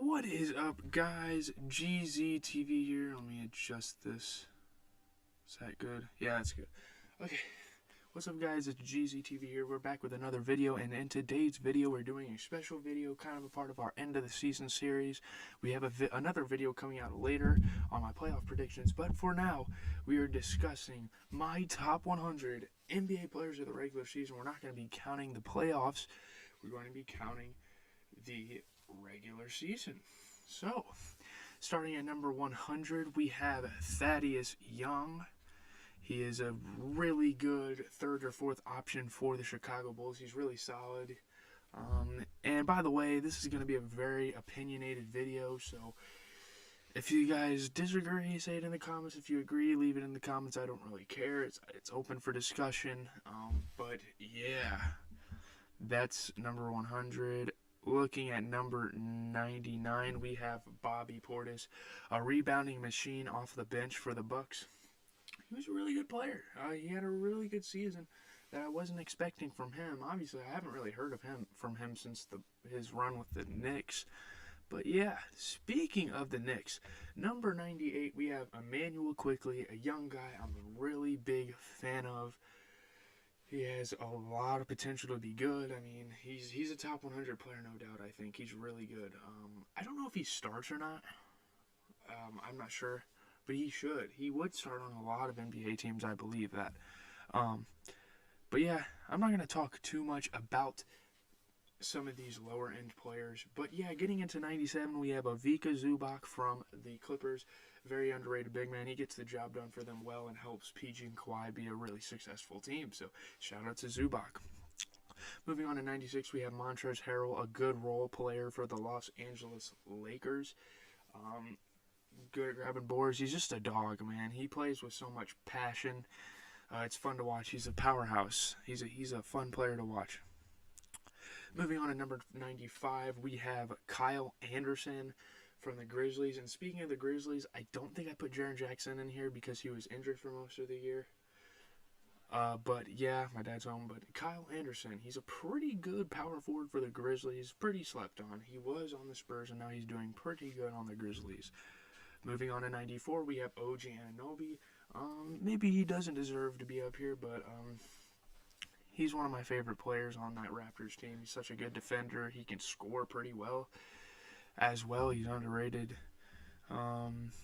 What is up, guys? GZTV here. Let me adjust this. Is that good? Yeah, that's good. Okay. What's up, guys? It's GZTV here. We're back with another video, and in today's video, we're doing a special video, kind of a part of our end of the season series. We have another video coming out later on my playoff predictions, but for now, we are discussing my top 100 NBA players of the regular season. We're not going to be counting the playoffs. We're going to be counting the regular season. So, starting at number 100, we have Thaddeus Young. He is a really good third or fourth option for the Chicago Bulls. He's really solid. And by the way, this is going to be a very opinionated video, so if you guys disagree, say it in the comments. If you agree, leave it in the comments. I don't really care. It's open for discussion. But yeah, that's number 100. Looking at number 99, we have Bobby Portis, a rebounding machine off the bench for the Bucks. He was a really good player. He had a really good season that I wasn't expecting from him. Obviously, I haven't really heard from him since his run with the Knicks. But yeah, speaking of the Knicks, number 98, we have Immanuel Quickley, a young guy I'm a really big fan of. He has a lot of potential to be good. I mean, he's a top 100 player, no doubt, I think. He's really good. I don't know if he starts or not. I'm not sure. But he should. He would start on a lot of NBA teams, I believe that. But yeah, I'm not going to talk too much about some of these lower-end players. But yeah, getting into 97, we have Avika Zubach from the Clippers. Very underrated big man. He gets the job done for them well and helps PG and Kawhi be a really successful team. So shout out to Zubach. Moving on to 96, we have Montrezl Harrell, a good role player for the Los Angeles Lakers. Good at grabbing boards. He's just a dog, man. He plays with so much passion. It's fun to watch. He's a powerhouse. He's a fun player to watch. Moving on to number 95, we have Kyle Anderson from the Grizzlies. And speaking of the Grizzlies, I don't think I put Jaren Jackson in here because he was injured for most of the year. But yeah, my dad's home. But Kyle Anderson, he's a pretty good power forward for the Grizzlies. Pretty slept on. He was on the Spurs, and now he's doing pretty good on the Grizzlies. Moving on to 94, we have OG Anunoby. Maybe he doesn't deserve to be up here, but he's one of my favorite players on that Raptors team. He's such a good defender. He can score pretty well as well. He's underrated.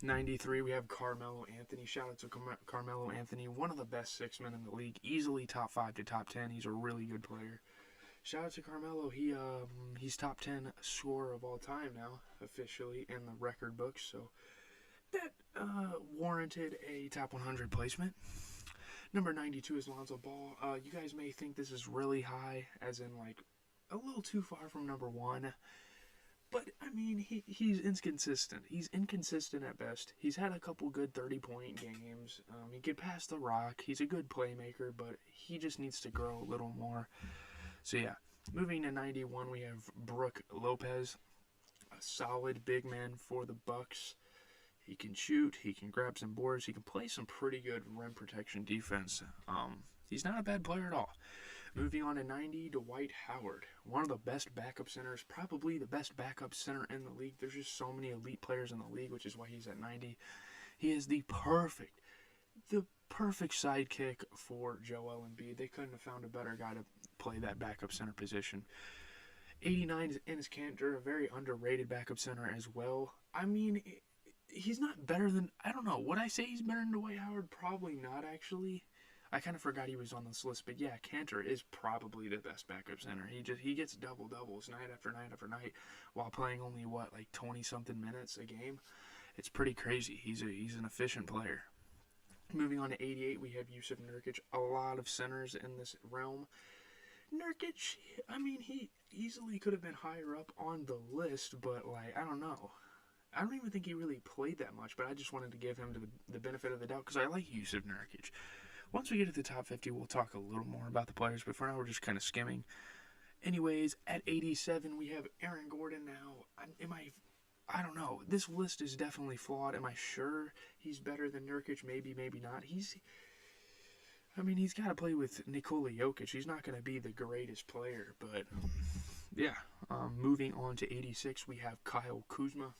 93, we have Carmelo Anthony. Shout out to Carmelo Anthony, one of the best six men in the league. Easily top 5 to top 10. He's a really good player. Shout out to Carmelo. He's top 10 scorer of all time now, officially in the record books. So that warranted a top 100 placement. Number 92 is Lonzo Ball. You guys may think this is really high, as in like a little too far from number 1. But, I mean, he's inconsistent. He's inconsistent at best. He's had a couple good 30-point games. He can pass the rock. He's a good playmaker, but he just needs to grow a little more. So, yeah. Moving to 91, we have Brooke Lopez, a solid big man for the Bucks. He can shoot. He can grab some boards. He can play some pretty good rim protection defense. He's not a bad player at all. Moving on to 90, Dwight Howard. One of the best backup centers, probably the best backup center in the league. There's just so many elite players in the league, which is why he's at 90. He is the perfect sidekick for Joel Embiid. They couldn't have found a better guy to play that backup center position. 89 is Enes Kanter, a very underrated backup center as well. I mean, he's not better than, I don't know, would I say he's better than Dwight Howard? Probably not, actually. I kind of forgot he was on this list, but yeah, Kanter is probably the best backup center. He gets double-doubles night after night after night while playing only, 20-something minutes a game? It's pretty crazy. He's an efficient player. Moving on to 88, we have Jusuf Nurkic. A lot of centers in this realm. Nurkic, I mean, he easily could have been higher up on the list, but, I don't know. I don't even think he really played that much, but I just wanted to give him the benefit of the doubt because I like Jusuf Nurkic. Once we get to the top 50, we'll talk a little more about the players, but for now, we're just kind of skimming. Anyways, at 87, we have Aaron Gordon now. I don't know. This list is definitely flawed. Am I sure he's better than Nurkic? Maybe, maybe not. He's got to play with Nikola Vuchevik. He's not going to be the greatest player, but Moving on to 86, we have Kyle Kuzma.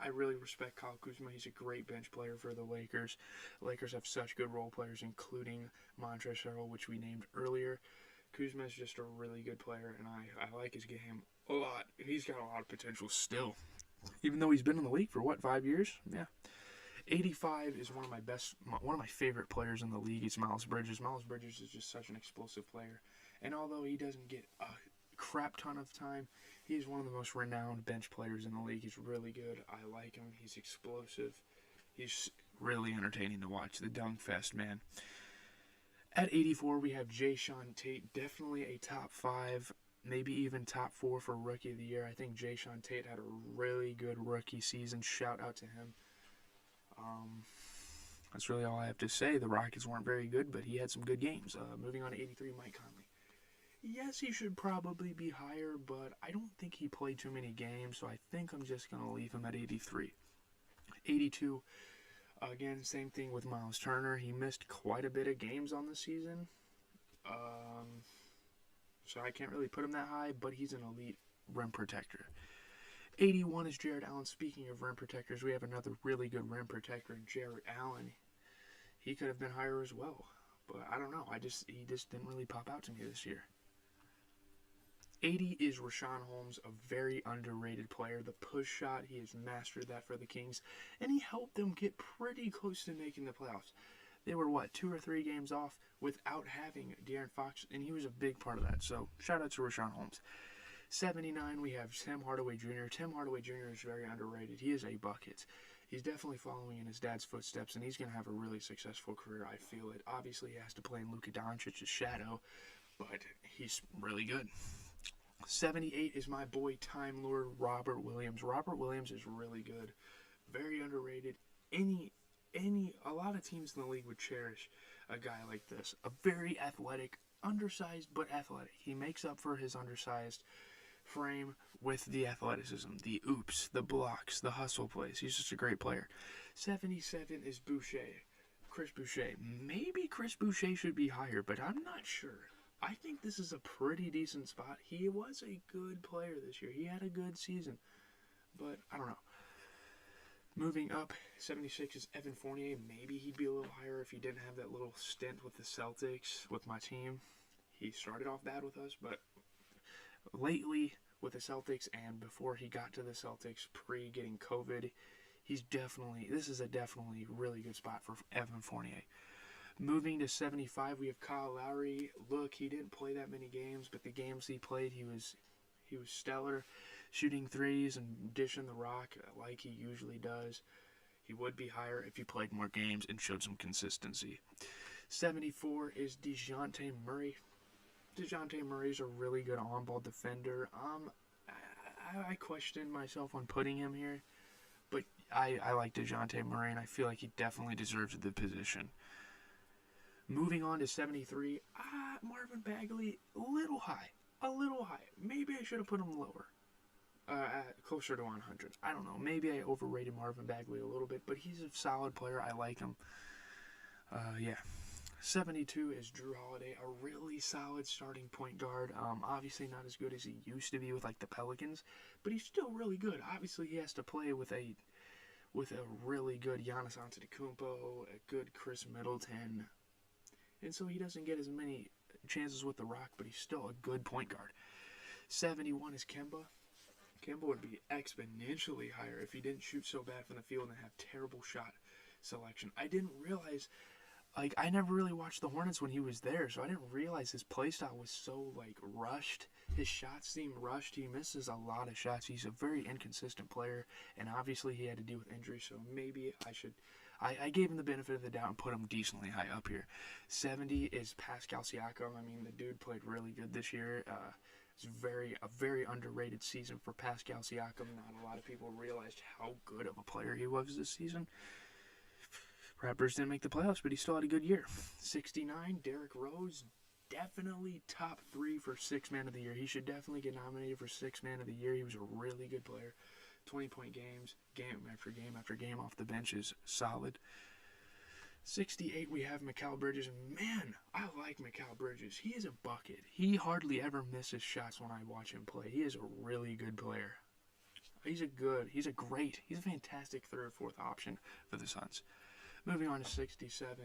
I really respect Kyle Kuzma. He's a great bench player for the Lakers. The Lakers have such good role players, including Montrezl Harrell, which we named earlier. Kuzma is just a really good player, and I like his game a lot. He's got a lot of potential still, even though he's been in the league for, 5 years? Yeah. 85 is one of my favorite players in the league. It's Miles Bridges. Miles Bridges is just such an explosive player, and although he doesn't get a crap ton of time, he's one of the most renowned bench players in the league. He's really good. I like him. He's explosive. He's really entertaining to watch. The dunk fest, man. At 84, we have Jae'Sean Tate. Definitely a top 5, maybe even top 4 for Rookie of the Year. I think Jae'Sean Tate had a really good rookie season. Shout out to him. That's really all I have to say. The Rockets weren't very good, but he had some good games. Moving on to 83, Mike Conley. Yes, he should probably be higher, but I don't think he played too many games, so I think I'm just going to leave him at 83. 82, again, same thing with Miles Turner. He missed quite a bit of games on the season, so I can't really put him that high, but he's an elite rim protector. 81 is Jarrett Allen. Speaking of rim protectors, we have another really good rim protector, Jarrett Allen. He could have been higher as well, but I don't know. He just didn't really pop out to me this year. 80 is Rashaan Holmes, a very underrated player. The push shot, he has mastered that for the Kings, and he helped them get pretty close to making the playoffs. They were, 2 or 3 games off without having De'Aaron Fox, and he was a big part of that. So, shout out to Rashaan Holmes. 79, we have Tim Hardaway Jr. Tim Hardaway Jr. is very underrated. He is a bucket. He's definitely following in his dad's footsteps, and he's going to have a really successful career. I feel it. Obviously, he has to play in Luka Doncic's shadow, but he's really good. 78 is my boy Time Lord Robert Williams. Robert Williams is really good, very underrated. A lot of teams in the league would cherish a guy like this. A very athletic, undersized but athletic. He makes up for his undersized frame with the athleticism, the oops, the blocks, the hustle plays. He's just a great player. 77 is Boucher, Chris Boucher. Maybe Chris Boucher should be higher, but I'm not sure. I think this is a pretty decent spot. He was a good player this year. He had a good season, but I don't know. Moving up, 76 is Evan Fournier. Maybe he'd be a little higher if he didn't have that little stint with the Celtics, with my team. He started off bad with us, but lately with the Celtics and before he got to the Celtics, pre-getting COVID, this is a definitely really good spot for Evan Fournier. Moving to 75, we have Kyle Lowry. Look, he didn't play that many games, but the games he played, he was stellar, shooting threes and dishing the rock like he usually does. He would be higher if he played more games and showed some consistency. 74 is DeJounte Murray. DeJounte Murray's a really good on-ball defender. I questioned myself on putting him here, but I like DeJounte Murray, and I feel like he definitely deserves the position. Moving on to 73, Marvin Bagley, a little high. Maybe I should have put him lower, closer to 100. I don't know. Maybe I overrated Marvin Bagley a little bit, but he's a solid player. I like him. 72 is Drew Holiday, a really solid starting point guard. Obviously not as good as he used to be with the Pelicans, but he's still really good. Obviously he has to play with a really good Giannis Antetokounmpo, a good Chris Middleton. And so he doesn't get as many chances with the rock, but he's still a good point guard. 71 is Kemba. Kemba would be exponentially higher if he didn't shoot so bad from the field and have terrible shot selection. I didn't realize, I never really watched the Hornets when he was there, so I didn't realize his playstyle was so, rushed. His shots seem rushed. He misses a lot of shots. He's a very inconsistent player, and obviously he had to deal with injury, so maybe I gave him the benefit of the doubt and put him decently high up here. 70 is Pascal Siakam. I mean, the dude played really good this year. It's a very underrated season for Pascal Siakam. Not a lot of people realized how good of a player he was this season. Raptors didn't make the playoffs, but he still had a good year. 69, Derrick Rose. Definitely top 3 for 6th Man of the Year. He should definitely get nominated for 6th Man of the Year. He was a really good player. 20-point games, game after game after game off the bench is solid. 68, we have Mikal Bridges, and man, I like Mikal Bridges. He is a bucket. He hardly ever misses shots when I watch him play. He is a really good player. He's a fantastic third or fourth option for the Suns. Moving on to 67,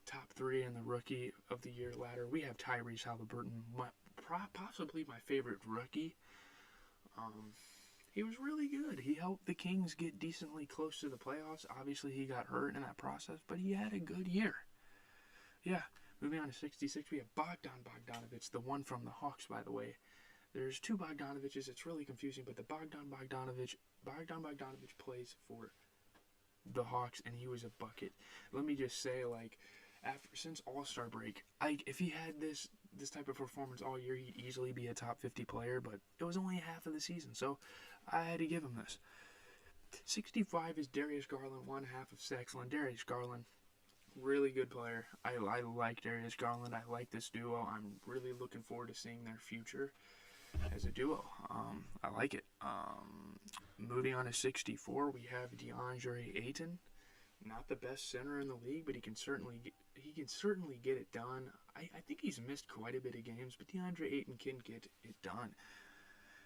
top 3 in the Rookie of the Year ladder, we have Tyreese Halliburton, possibly my favorite rookie. He was really good. He helped the Kings get decently close to the playoffs. Obviously, he got hurt in that process, but he had a good year. Yeah, moving on to 66, we have Bogdanovich, the one from the Hawks, by the way. There's 2 Bogdanoviches. It's really confusing, but the Bogdanovich plays for the Hawks, and he was a bucket. Let me just say, since All-Star break, if he had this type of performance all year, he'd easily be a top 50 player, but it was only half of the season, so I had to give him this. 65 is Darius Garland, one half of Sexton. Darius Garland, really good player. I like Darius Garland. I like this duo. I'm really looking forward to seeing their future as a duo. I like it. Moving on to 64, we have Deandre Ayton. Not the best center in the league, but he can certainly get it done. I think he's missed quite a bit of games, but Deandre Ayton can get it done.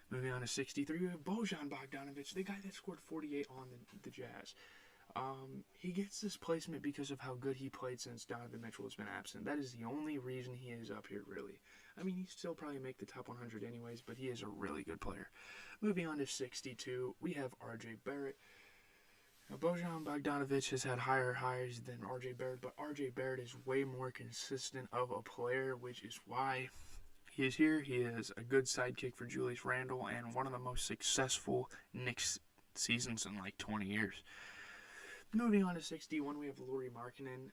Moving on to 63, we have Bojan Bogdanovic, the guy that scored 48 on the Jazz. He gets this placement because of how good he played since Donovan Mitchell has been absent. That is the only reason he is up here, really. I mean, he'd still probably make the top 100 anyways, but he is a really good player. Moving on to 62, we have R.J. Barrett. Now, Bojan Bogdanovic has had higher highs than R.J. Barrett, but R.J. Barrett is way more consistent of a player, which is why he is here. He is a good sidekick for Julius Randle and one of the most successful Knicks seasons in 20 years. Moving on to 61, we have Lauri Markkanen.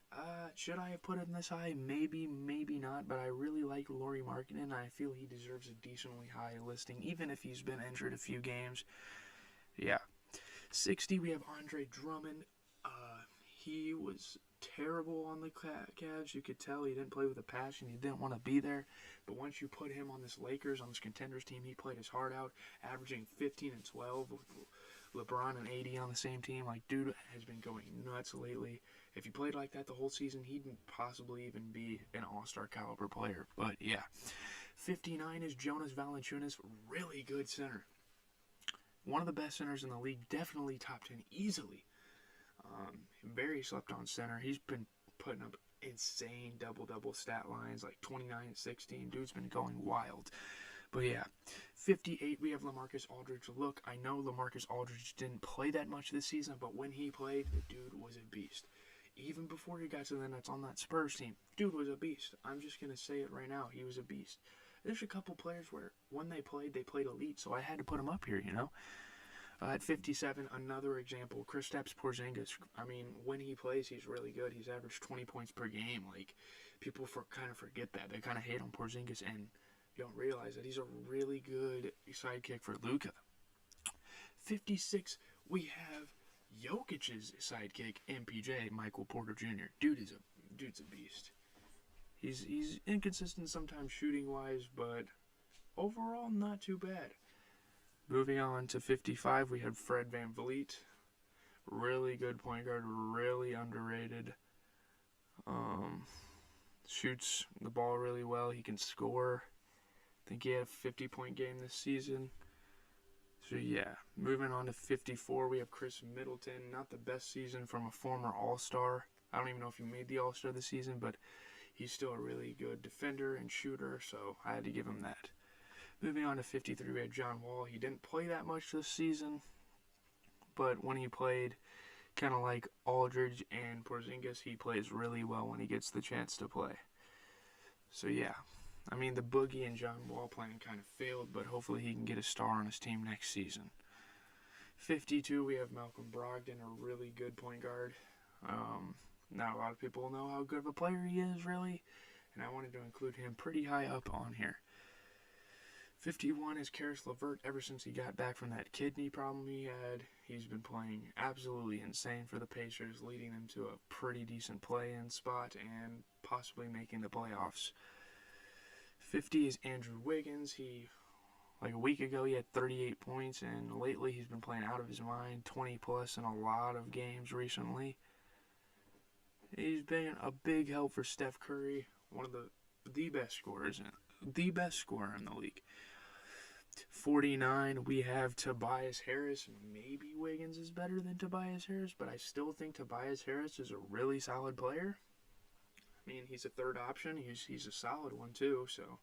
Should I have put him this high? Maybe, maybe not, but I really like Lauri Markkanen. I feel he deserves a decently high listing, even if he's been injured a few games. Yeah. 60, we have Andre Drummond. He was terrible on the Cavs. You could tell he didn't play with a passion. He didn't want to be there. But once you put him on this contenders team, he played his heart out, averaging 15 and 12 with LeBron and AD on the same team. Dude has been going nuts lately. If he played like that the whole season, he'd possibly even be an all-star caliber player. But yeah. 59 is Jonas Valanciunas, really good center. One of the best centers in the league, definitely top 10 easily. Very slept on center. He's been putting up insane double-double stat lines, 29 and 16. Dude's been going wild. But yeah, 58, we have Lamarcus Aldridge. Look, I know Lamarcus Aldridge didn't play that much this season, but when he played, the dude was a beast. Even before he got to the Nets on that Spurs team, dude was a beast. I'm just going to say it right now. He was a beast. There's a couple players where when they played elite, so I had to put him up here, At 57, another example, Kristaps Porzingis. I mean, when he plays, he's really good. He's averaged 20 points per game. People kind of forget that. They kind of hate on Porzingis, and you don't realize that he's a really good sidekick for Luka. 56, we have Jokic's sidekick, MPJ, Michael Porter Jr. Dude's a beast. He's inconsistent sometimes shooting-wise, but overall not too bad. Moving on to 55, we have Fred VanVleet. Really good point guard, really underrated. Shoots the ball really well. He can score. I think he had a 50-point game this season. So yeah, moving on to 54, we have Chris Middleton. Not the best season from a former All-Star. I don't even know if he made the All-Star this season, but he's still a really good defender and shooter, so I had to give him that. Moving on to 53, we had John Wall. He didn't play that much this season, but when he played, kind of like Aldridge and Porzingis, he plays really well when he gets the chance to play. So yeah, I mean, the Boogie and John Wall plan kind of failed, but hopefully he can get a star on his team next season. 52, we have Malcolm Brogdon, a really good point guard. Not a lot of people know how good of a player he is, really, and I wanted to include him pretty high up on here. 51 is Karis LeVert. Ever since he got back from that kidney problem he had, he's been playing absolutely insane for the Pacers, leading them to a pretty decent play-in spot and possibly making the playoffs. 50 is Andrew Wiggins. A week ago, he had 38 points, and lately he's been playing out of his mind, 20 plus in a lot of games recently. He's been a big help for Steph Curry, one of the best scorers, the best scorer in the league. 49, we have Tobias Harris. Maybe Wiggins is better than Tobias Harris, but I still think Tobias Harris is a really solid player. I mean, he's a third option. He's a solid one, too, so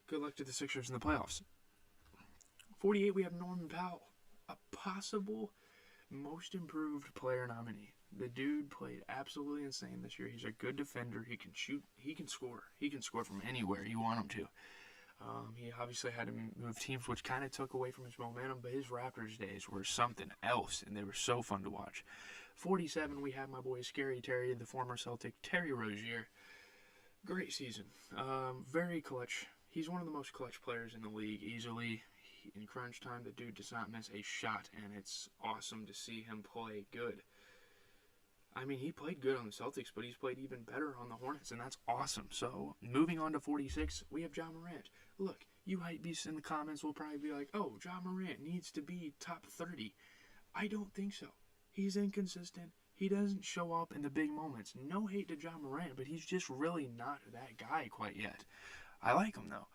good luck to the Sixers in the playoffs. 48, we have Norman Powell, a possible most improved player nominee. The dude played absolutely insane this year. He's a good defender. He can shoot. He can score. He can score from anywhere you want him to. He obviously had to move teams, which kind of took away from his momentum, but his Raptors days were something else, and they were so fun to watch. 47, we have my boy Scary Terry, the former Celtic Terry Rozier. Great season. Very clutch. He's one of the most clutch players in the league, easily. In crunch time, the dude does not miss a shot, and it's awesome to see him play good. I mean, he played good on the Celtics, but he's played even better on the Hornets, and that's awesome. So, moving on to 46, we have John Morant. Look, you hype beasts in the comments will probably be like, oh, John Morant needs to be top 30. I don't think so. He's inconsistent. He doesn't show up in the big moments. No hate to John Morant, but he's just really not that guy quite yet. I like him, though.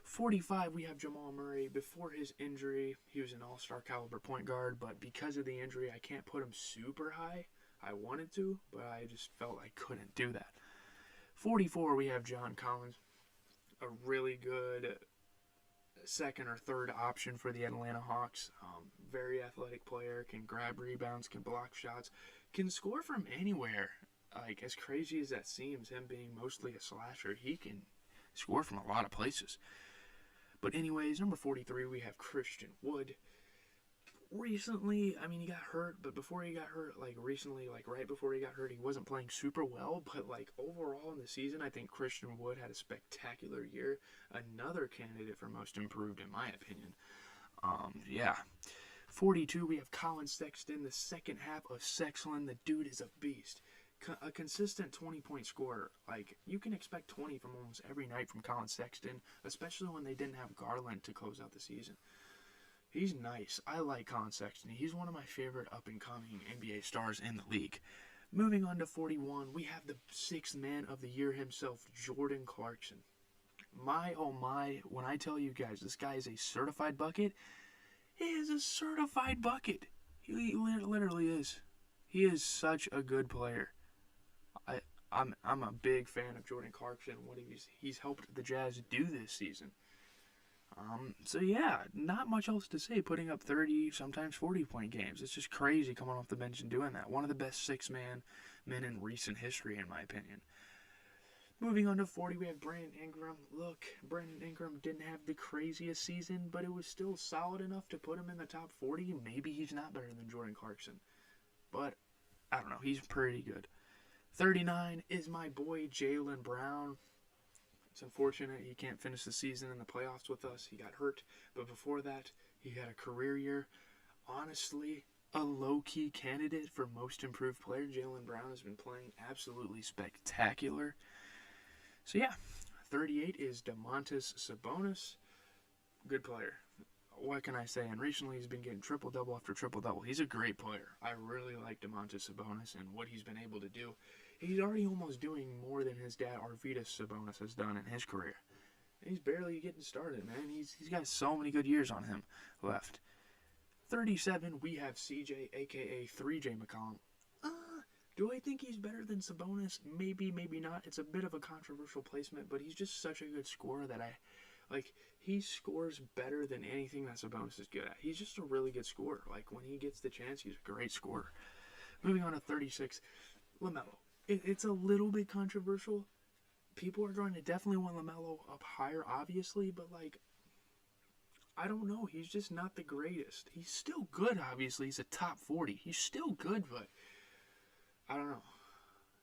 45, we have Jamal Murray. Before his injury, he was an all-star caliber point guard, but because of the injury, I can't put him super high. I wanted to, but I just felt I couldn't do that. 44, we have John Collins, a really good second or third option for the Atlanta Hawks. Very athletic player, can grab rebounds, can block shots, can score from anywhere. Like, as crazy as that seems, him being mostly a slasher, he can score from a lot of places. But anyways, number 43, we have Christian Wood. Recently, I mean, he got hurt, but before he got hurt, recently, right before he got hurt, he wasn't playing super well, but, overall in the season, I think Christian Wood had a spectacular year. Another candidate for most improved, in my opinion. 42, we have Colin Sexton, the second half of Sexland. The dude is a beast. A consistent 20-point scorer. You can expect 20 from almost every night from Colin Sexton, especially when they didn't have Garland to close out the season. He's nice. I like Colin Sexton. He's one of my favorite up-and-coming NBA stars in the league. Moving on to 41, we have the sixth man of the year himself, Jordan Clarkson. My, oh my, when I tell you guys this guy is a certified bucket, he is a certified bucket. He literally is. He is such a good player. I'm a big fan of Jordan Clarkson, what he's helped the Jazz do this season. So yeah, not much else to say. Putting up 30, sometimes 40-point games. It's just crazy coming off the bench and doing that. One of the best six-man men in recent history, in my opinion. Moving on to 40, we have Brandon Ingram. Look, Brandon Ingram didn't have the craziest season, but it was still solid enough to put him in the top 40. Maybe he's not better than Jordan Clarkson, but I don't know. He's pretty good. 39 is my boy Jaylen Brown. It's unfortunate he can't finish the season in the playoffs with us. He got hurt, but before that, he had a career year. Honestly, a low-key candidate for most improved player. Jaylen Brown has been playing absolutely spectacular. So yeah, 38 is Demontes Sabonis. Good player. What can I say? And recently he's been getting triple-double after triple-double. He's a great player. I really like Demontes Sabonis and what he's been able to do. He's already almost doing more than his dad, Arvydas Sabonis, has done in his career. And he's barely getting started, man. He's got so many good years on him left. 37, we have CJ, a.k.a. 3J McCollum. Do I think he's better than Sabonis? Maybe, maybe not. It's a bit of a controversial placement, but he's just such a good scorer that he scores better than anything that Sabonis is good at. He's just a really good scorer. When he gets the chance, he's a great scorer. Moving on to 36, LaMelo. It's a little bit controversial. People are going to definitely want LaMelo up higher, obviously, but, I don't know. He's just not the greatest. He's still good, obviously. He's a top 40. He's still good, but I don't know.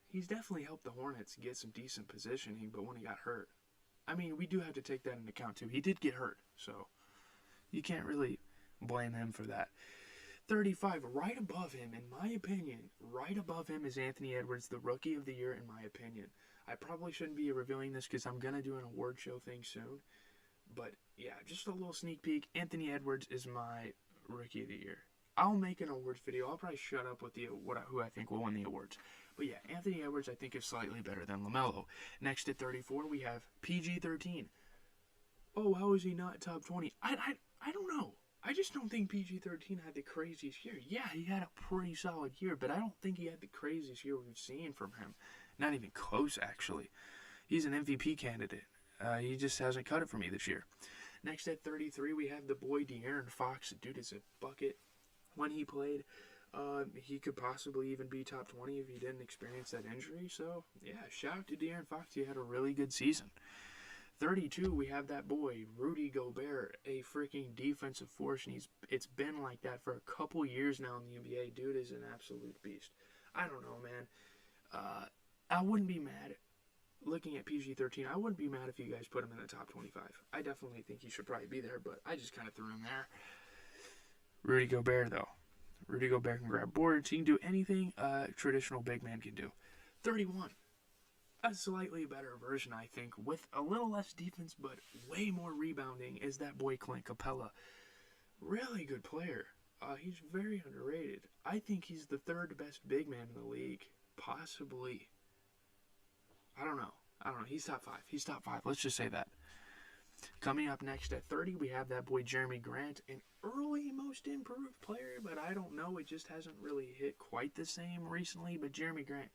He's definitely helped the Hornets get some decent positioning, but when he got hurt, I mean, we do have to take that into account, too. He did get hurt, so you can't really blame him for that. 35, right above him, in my opinion, right above him is Anthony Edwards, the Rookie of the Year, in my opinion. I probably shouldn't be revealing this because I'm going to do an award show thing soon. But, yeah, just a little sneak peek. Anthony Edwards is my Rookie of the Year. I'll make an awards video. I'll probably shut up with who I think will win the awards. But yeah, Anthony Edwards I think is slightly better than LaMelo. Next at 34, we have PG-13. Oh, how is he not top 20? I don't know. I just don't think PG-13 had the craziest year. Yeah, he had a pretty solid year, but I don't think he had the craziest year we've seen from him. Not even close, actually. He's an MVP candidate. He just hasn't cut it for me this year. Next at 33, we have the boy De'Aaron Fox. Dude is a bucket. When he played, he could possibly even be top 20 if he didn't experience that injury. So, yeah, shout out to De'Aaron Fox. He had a really good season. 32, we have that boy, Rudy Gobert, a freaking defensive force, and it's been like that for a couple years now in the NBA. Dude is an absolute beast. I don't know, man. I wouldn't be mad. Looking at PG-13, I wouldn't be mad if you guys put him in the top 25. I definitely think he should probably be there, but I just kind of threw him there. Rudy Gobert, though. Rudy Gobert can grab boards. He can do anything a traditional big man can do. 31. A slightly better version, I think, with a little less defense, but way more rebounding, is that boy Clint Capela. Really good player. He's very underrated. I think he's the third best big man in the league. Possibly. I don't know. He's top 5. He's top 5. Let's just say that. Coming up next at 30, we have that boy Jeremy Grant, an early most improved player, but I don't know. It just hasn't really hit quite the same recently. But Jeremy Grant,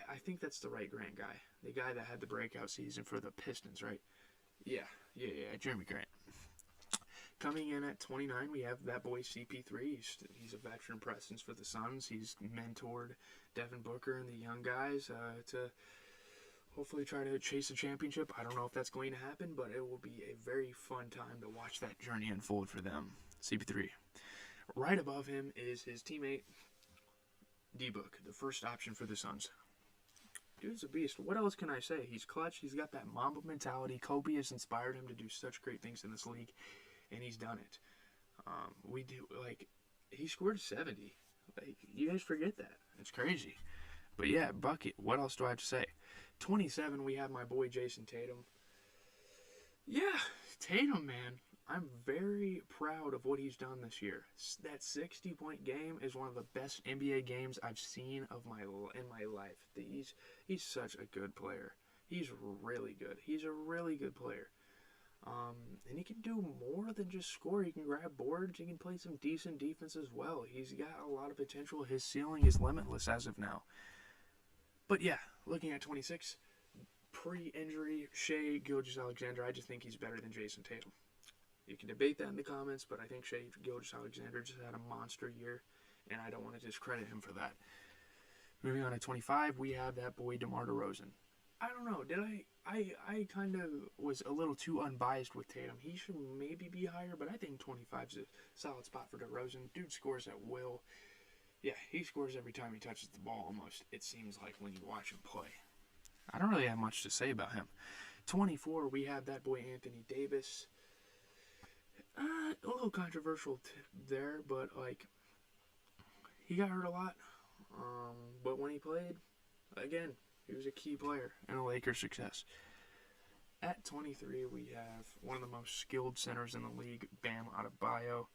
I think that's the right Grant guy. The guy that had the breakout season for the Pistons, right? Yeah, Jeremy Grant. Coming in at 29, we have that boy CP3. He's a veteran presence for the Suns. He's mentored Devin Booker and the young guys to hopefully try to chase a championship. I don't know if that's going to happen, but it will be a very fun time to watch that journey unfold for them. CP3. Right above him is his teammate, D-Book, the first option for the Suns. Dude's a beast. What else can I say? He's clutch. He's got that Mamba mentality. Kobe has inspired him to do such great things in this league, and he's done it. He scored 70. You guys forget that. It's crazy. But yeah, bucket. What else do I have to say? 27, we have my boy Jason Tatum. Yeah, Tatum, man. I'm very proud of what he's done this year. That 60-point game is one of the best NBA games I've seen in my life. He's such a good player. He's really good. He's a really good player. And he can do more than just score. He can grab boards. He can play some decent defense as well. He's got a lot of potential. His ceiling is limitless as of now. But yeah, looking at 26, pre-injury, Shai Gilgeous-Alexander, I just think he's better than Jason Tatum. You can debate that in the comments, but I think Shai Gilgeous-Alexander just had a monster year, and I don't want to discredit him for that. Moving on to 25, we have that boy DeMar DeRozan. I don't know, I kind of was a little too unbiased with Tatum. He should maybe be higher, but I think 25 is a solid spot for DeRozan. Dude scores at will. Yeah, he scores every time he touches the ball almost, it seems like, when you watch him play. I don't really have much to say about him. 24, we have that boy Anthony Davis. A little controversial there, but, he got hurt a lot. But when he played, again, he was a key player in the Lakers' success. At 23, we have one of the most skilled centers in the league, Bam Adebayo.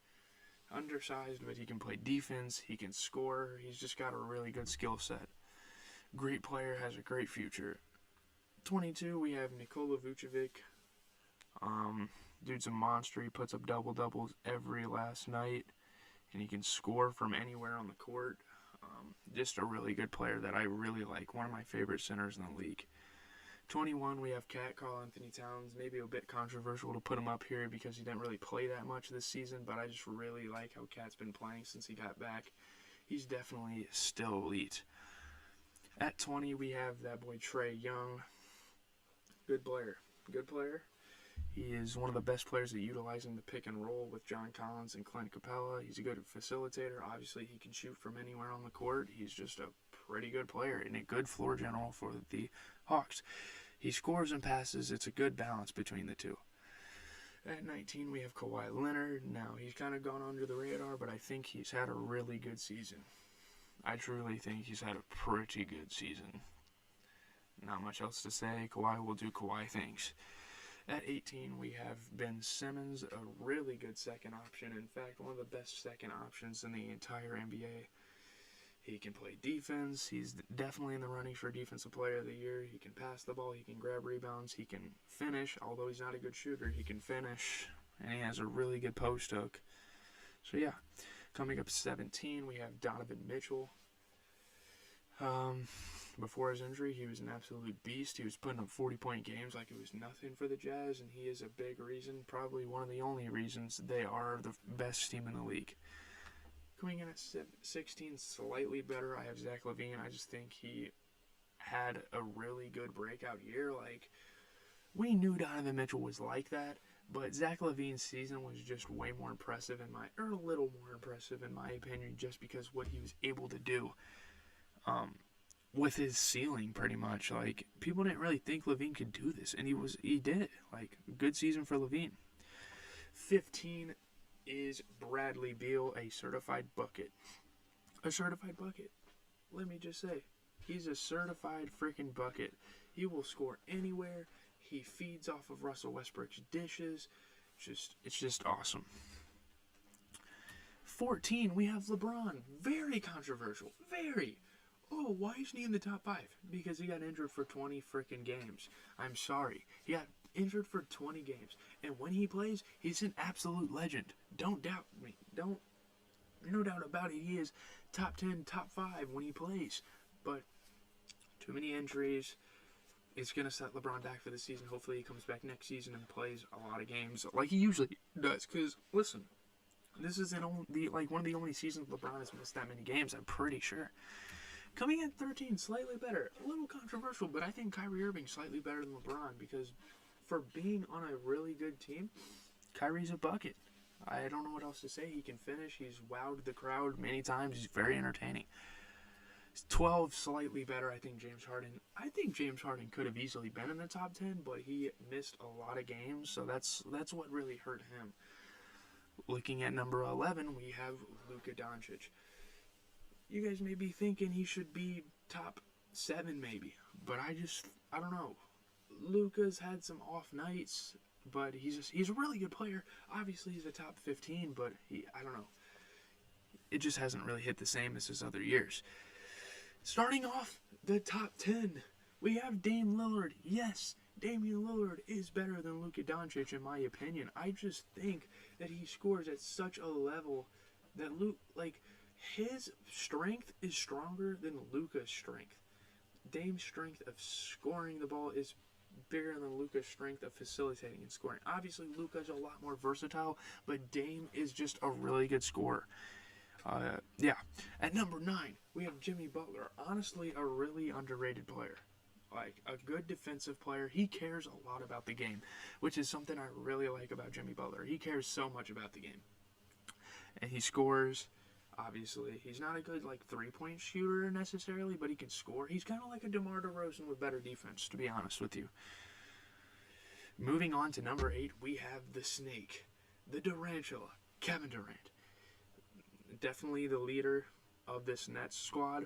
Undersized, but he can play defense. He can score. He's just got a really good skill set. Great player, has a great future. 22, we have Nikola Vuchevik. Dude's a monster. He puts up double-doubles every last night, and he can score from anywhere on the court. Just a really good player that I really like. One of my favorite centers in the league. 21, we have Carl Anthony Towns. Maybe a bit controversial to put him up here because he didn't really play that much this season, but I just really like how Cat's been playing since he got back. He's definitely still elite. At 20, we have that boy Trae Young. Good player. Good player. He is one of the best players at utilizing the pick and roll with John Collins and Clint Capela. He's a good facilitator. Obviously, he can shoot from anywhere on the court. He's just a pretty good player and a good floor general for the Hawks. He scores and passes. It's a good balance between the two. At 19, we have Kawhi Leonard. Now, he's kind of gone under the radar, but I think he's had a really good season. I truly think he's had a pretty good season. Not much else to say. Kawhi will do Kawhi things. At 18, we have Ben Simmons, a really good second option. In fact, one of the best second options in the entire NBA. He can play defense. He's definitely in the running for Defensive Player of the Year. He can pass the ball. He can grab rebounds. He can finish. Although he's not a good shooter, he can finish. And he has a really good post hook. So, yeah. Coming up 17, we have Donovan Mitchell. Before his injury, he was an absolute beast. He was putting up 40-point games like it was nothing for the Jazz, and he is a big reason, probably one of the only reasons they are the best team in the league. Coming in at 16, slightly better, I have Zach LaVine. I just think he had a really good breakout year. Like, we knew Donovan Mitchell was like that, but Zach LaVine's season was just way more impressive or a little more impressive in my opinion, just because what he was able to do. With his ceiling, pretty much. Like, people didn't really think LaVine could do this, and he did it. Like, good season for LaVine. 15 is Bradley Beal, a certified bucket. A certified bucket. Let me just say, he's a certified freaking bucket. He will score anywhere. He feeds off of Russell Westbrook's dishes. It's just awesome. 14, we have LeBron. Very controversial. Very. Oh, why isn't he in the top 5? Because he got injured for 20 freaking games. I'm sorry. He got injured for 20 games. And when he plays, he's an absolute legend. Don't doubt me. No doubt about it. He is top 10, top 5 when he plays. But too many injuries. It's going to set LeBron back for the season. Hopefully he comes back next season and plays a lot of games like he usually does. Because, listen, this is one of the only seasons LeBron has missed that many games, I'm pretty sure. Coming in 13, slightly better. A little controversial, but I think Kyrie Irving slightly better than LeBron because for being on a really good team, Kyrie's a bucket. I don't know what else to say. He can finish. He's wowed the crowd many times. He's very entertaining. 12, slightly better. I think James Harden could have easily been in the top 10, but he missed a lot of games, so that's what really hurt him. Looking at number 11, we have Luka Doncic. You guys may be thinking he should be top 7 maybe, but I don't know. Luka's had some off nights, but he's a really good player. Obviously, he's a top 15, but I don't know. It just hasn't really hit the same as his other years. Starting off the top 10, we have Dame Lillard. Yes, Damian Lillard is better than Luka Doncic in my opinion. I just think that he scores at such a level that his strength is stronger than Luka's strength. Dame's strength of scoring the ball is bigger than Luka's strength of facilitating and scoring. Obviously, Luka's a lot more versatile, but Dame is just a really good scorer. At number 9, we have Jimmy Butler. Honestly, a really underrated player. Like, a good defensive player. He cares a lot about the game, which is something I really like about Jimmy Butler. He cares so much about the game. And he scores. Obviously, he's not a good, three-point shooter necessarily, but he can score. He's kind of like a DeMar DeRozan with better defense, to be honest with you. Moving on to number 8, we have the Snake, the Durantula, Kevin Durant. Definitely the leader of this Nets squad.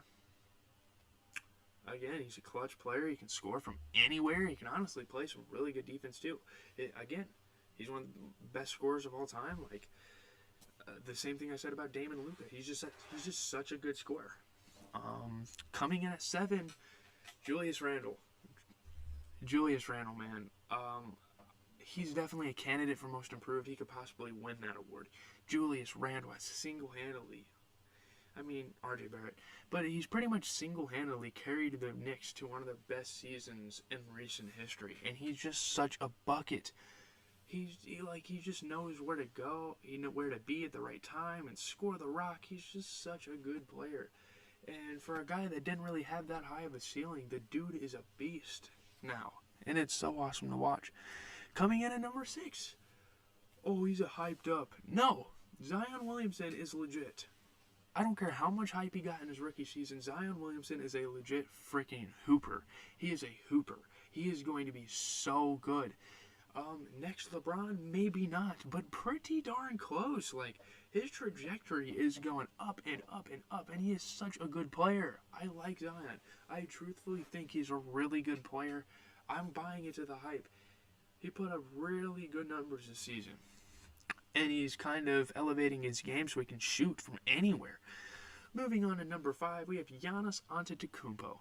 Again, he's a clutch player. He can score from anywhere. He can honestly play some really good defense, too. He's one of the best scorers of all time. The same thing I said about Dame and Luka. He's just such a good scorer. Coming in at 7, Julius Randle. Julius Randle, man. He's definitely a candidate for most improved. He could possibly win that award. Julius Randle has single-handedly, RJ Barrett, but he's pretty much single-handedly carried the Knicks to one of the best seasons in recent history, and he's just such a bucket. He just knows where to go, where to be at the right time and score the rock. He's just such a good player. And for a guy that didn't really have that high of a ceiling, the dude is a beast now. And it's so awesome to watch. Coming in at number 6. Oh, he's a hyped up. No, Zion Williamson is legit. I don't care how much hype he got in his rookie season. Zion Williamson is a legit freaking hooper. He is a hooper. He is going to be so good. Next LeBron, maybe not, but pretty darn close. His trajectory is going up and up and up, and he is such a good player. I like Zion. I truthfully think he's a really good player. I'm buying into the hype. He put up really good numbers this season, and he's kind of elevating his game so he can shoot from anywhere. Moving on to number 5, we have Giannis Antetokounmpo.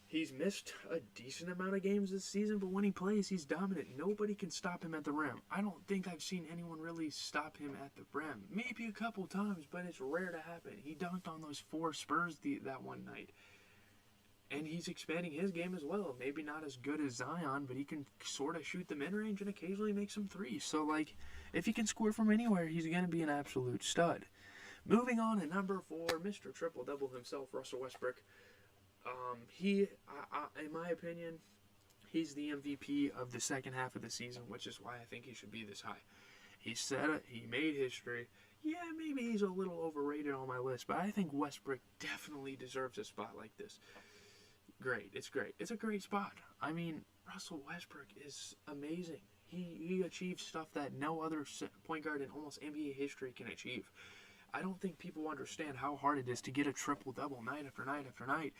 He's missed a decent amount of games this season, but when he plays, he's dominant. Nobody can stop him at the rim. I don't think I've seen anyone really stop him at the rim. Maybe a couple times, but it's rare to happen. He dunked on those 4 Spurs that one night. And he's expanding his game as well. Maybe not as good as Zion, but he can sort of shoot the mid-range and occasionally make some threes. So, like, if he can score from anywhere, he's going to be an absolute stud. Moving on to number 4, Mr. Triple-Double himself, Russell Westbrook. In my opinion, he's the MVP of the second half of the season, which is why I think he should be this high. He said it. He made history. Yeah, maybe he's a little overrated on my list, but I think Westbrook definitely deserves a spot like this. Great. It's great. It's a great spot. I mean, Russell Westbrook is amazing. He achieves stuff that no other point guard in almost NBA history can achieve. I don't think people understand how hard it is to get a triple-double night after night after night.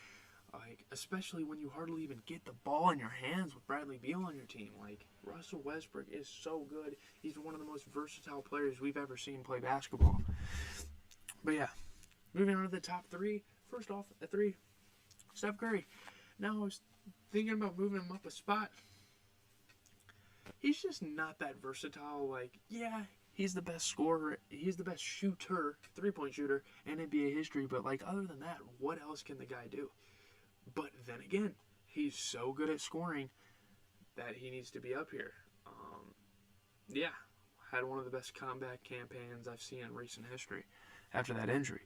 Like, especially when you hardly even get the ball in your hands with Bradley Beal on your team. Like, Russell Westbrook is so good. He's one of the most versatile players we've ever seen play basketball. But yeah, moving on to the top 3. First off, at 3, Steph Curry. Now, I was thinking about moving him up a spot. He's just not that versatile. Like, yeah, he's the best scorer. He's the best shooter, three-point shooter in NBA history. But, like, other than that, what else can the guy do? But then again, he's so good at scoring that he needs to be up here. Yeah, had one of the best comeback campaigns I've seen in recent history after that injury.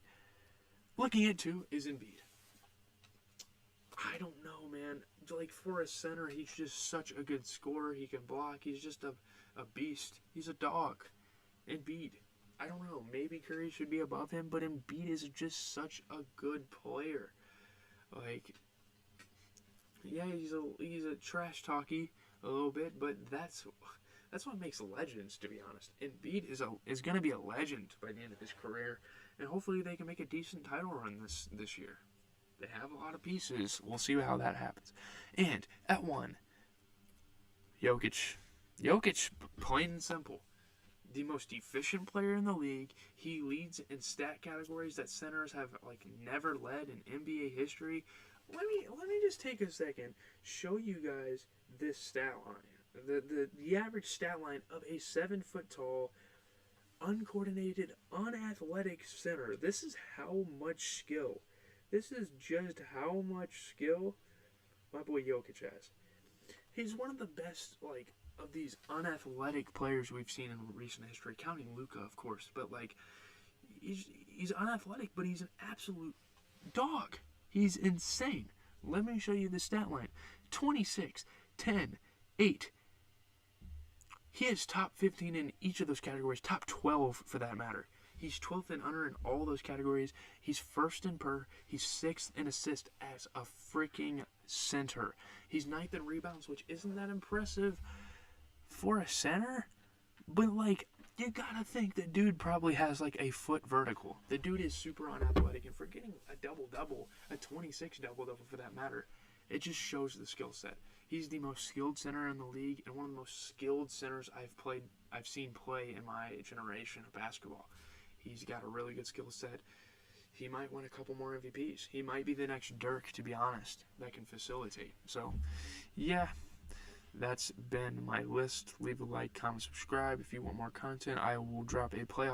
Looking at 2 is Embiid. I don't know, man. Like, for a center, he's just such a good scorer. He can block. He's just a beast. He's a dog. Embiid. I don't know. Maybe Curry should be above him, but Embiid is just such a good player. Like, yeah, he's a trash talkie a little bit, but that's what makes legends, to be honest. Embiid is going to be a legend by the end of his career, and hopefully they can make a decent title run this year. They have a lot of pieces. We'll see how that happens. And at 1, Jokic. Jokic, plain and simple. The most efficient player in the league. He leads in stat categories that centers have like never led in NBA history. Let me just take a second, show you guys this stat line. The average stat line of a 7-foot-tall, uncoordinated, unathletic center. This is how much skill. This is just how much skill my boy Jokic has. He's one of the best, like, of these unathletic players we've seen in recent history, counting Luka, of course. But, like, he's unathletic, but he's an absolute dog. He's insane. Let me show you the stat line. 26, 10, 8. He is top 15 in each of those categories, top 12 for that matter. He's 12th and under in all those categories. He's 1st in per. He's 6th in assist as a freaking center. He's 9th in rebounds, which isn't that impressive for a center. But, like, you gotta think the dude probably has, like, a foot vertical. The dude is super unathletic. And for getting a double-double, a 26 double-double for that matter, it just shows the skill set. He's the most skilled center in the league and one of the most skilled centers I've seen play in my generation of basketball. He's got a really good skill set. He might win a couple more MVPs. He might be the next Dirk, to be honest, that can facilitate. So, yeah, that's been my list. Leave a like, comment, subscribe. If you want more content, I will drop a playoff